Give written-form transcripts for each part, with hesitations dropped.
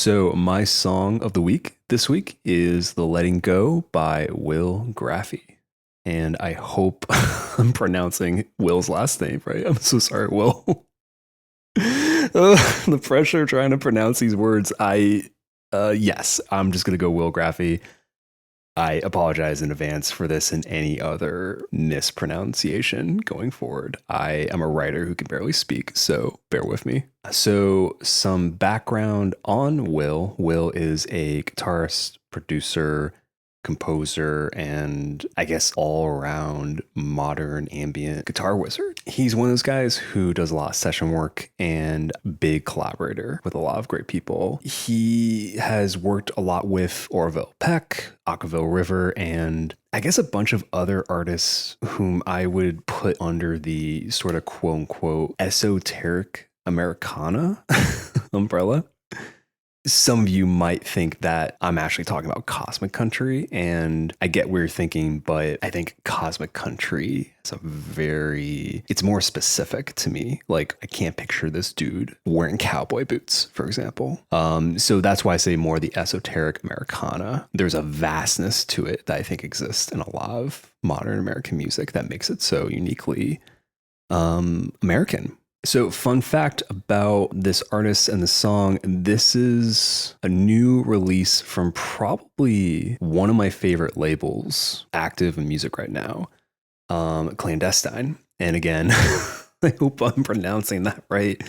So, my song of the week this week is The Letting Go by Will Graefe. And I hope I'm pronouncing Will's last name right. I'm so sorry, Will. The pressure trying to pronounce these words. Yes, I'm just going to go Will Graefe. I apologize in advance for this and any other mispronunciation going forward. I am a writer who can barely speak, so bear with me. So, some background on Will. Will is a guitarist, producer, composer, and I guess all around modern ambient guitar wizard. He's one of those guys who does a lot of session work and big collaborator with a lot of great people. He has worked a lot with Orville Peck, Acquaville River, and I guess a bunch of other artists whom I would put under the sort of quote unquote esoteric Americana umbrella. Some of you might think that I'm actually talking about cosmic country, and I get where you're thinking, but I think cosmic country is it's more specific to me. Like, I can't picture this dude wearing cowboy boots, for example. So that's why I say more the esoteric Americana. There's a vastness to it that I think exists in a lot of modern American music that makes it so uniquely American. So, fun fact about this artist and the song, this is a new release from probably one of my favorite labels active in music right now, Clandestine. And again, I hope I'm pronouncing that right.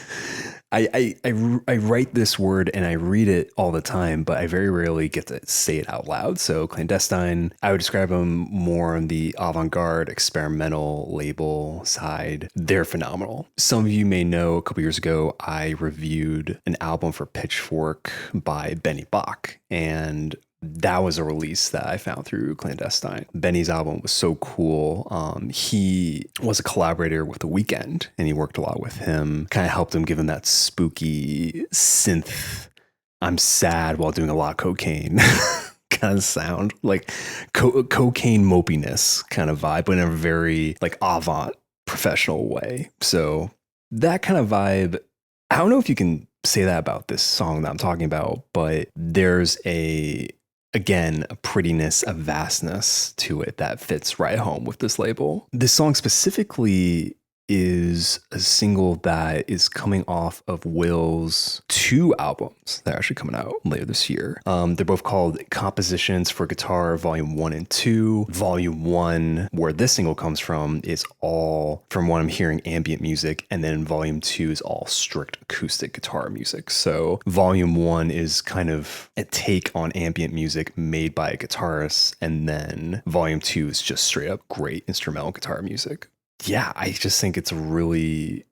I write this word and I read it all the time, but I very rarely get to say it out loud. So Clandestine, I would describe them more on the avant-garde experimental label side. They're phenomenal. Some of you may know a couple years ago, I reviewed an album for Pitchfork by Benny Bach, and that was a release that I found through Clandestine. Benny's album was so cool. He was a collaborator with The Weeknd, and he worked a lot with him. Kind of helped him, give him that spooky synth, I'm sad while doing a lot of cocaine kind of sound, like cocaine mopiness kind of vibe, but in a very like avant professional way. So that kind of vibe, I don't know if you can say that about this song that I'm talking about, but there's again, a prettiness, a vastness to it that fits right home with this label. This song specifically is a single that is coming off of Will's two albums that are actually coming out later this year. They're both called Compositions for Guitar Volume 1 and 2. Volume 1, where this single comes from, is all, from what I'm hearing, ambient music, and then Volume 2 is all strict acoustic guitar music. So Volume 1 is kind of a take on ambient music made by a guitarist, and then Volume 2 is just straight up great instrumental guitar music. Yeah, I just think it's a really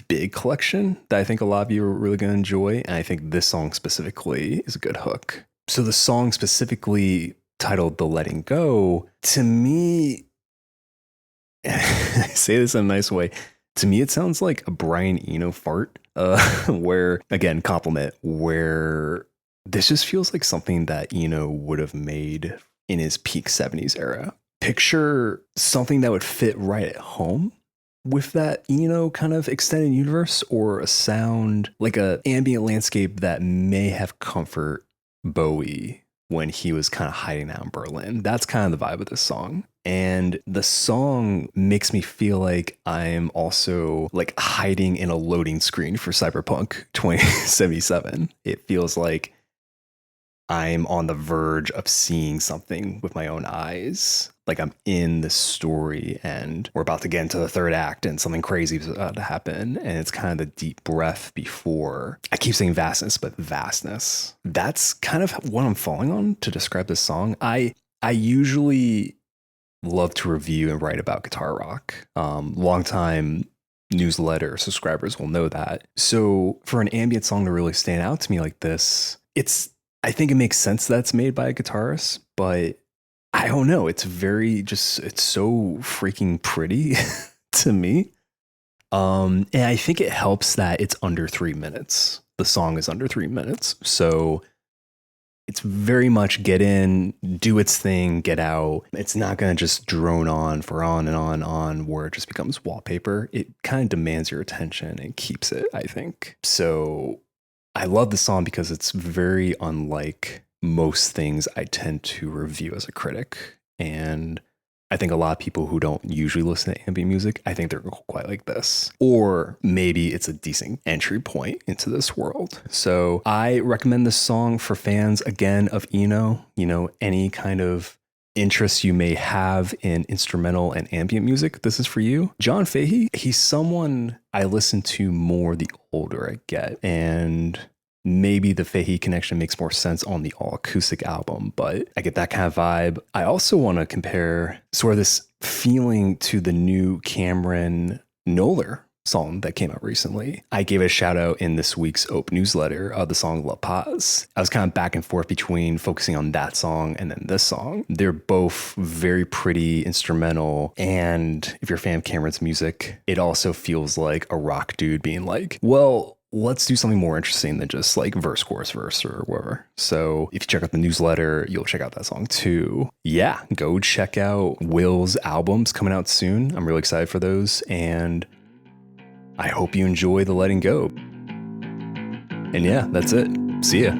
big collection that I think a lot of you are really going to enjoy. And I think this song specifically is a good hook. So the song specifically titled The Letting Go, to me, I say this in a nice way, to me it sounds like a Brian Eno fart, where, again, compliment, where this just feels like something that Eno would have made in his peak 70s era. Picture something that would fit right at home with that Eno kind of extended universe, or a sound like a ambient landscape that may have comfort Bowie when he was kind of hiding out in Berlin. That's kind of the vibe of this song. And the song makes me feel like I'm also like hiding in a loading screen for Cyberpunk 2077. It feels like I'm on the verge of seeing something with my own eyes. Like I'm in the story and we're about to get into the third act and something crazy is about to happen. And it's kind of the deep breath before, I keep saying vastness, but vastness. That's kind of what I'm falling on to describe this song. I usually love to review and write about guitar rock. Longtime newsletter subscribers will know that. So for an ambient song to really stand out to me like this, I think it makes sense that it's made by a guitarist, but I don't know. It's it's so freaking pretty to me. And I think it helps that it's under 3 minutes. The song is under 3 minutes. So it's very much get in, do its thing, get out. It's not going to just drone on for on and on where it just becomes wallpaper. It kind of demands your attention and keeps it, I think. So I love the song because it's very unlike most things I tend to review as a critic. And I think a lot of people who don't usually listen to ambient music, I think they're quite like this. Or maybe it's a decent entry point into this world. So I recommend this song for fans, again, of Eno. You know, any kind of interest you may have in instrumental and ambient music, this is for you. John Fahey, he's someone I listen to more the older I get. And maybe the Fahey connection makes more sense on the all acoustic album, but I get that kind of vibe. I also want to compare sort of this feeling to the new Cameron Noller song that came out recently. I gave it a shout out in this week's OPE newsletter of the song La Paz. I was kind of back and forth between focusing on that song and then this song. They're both very pretty instrumental. And if you're a fan of Cameron's music, it also feels like a rock dude being like, well, let's do something more interesting than just like verse, chorus, verse, or whatever. So if you check out the newsletter, you'll check out that song too. Yeah, go check out Will's albums coming out soon. I'm really excited for those. And I hope you enjoy the Letting Go. And yeah, that's it. See ya.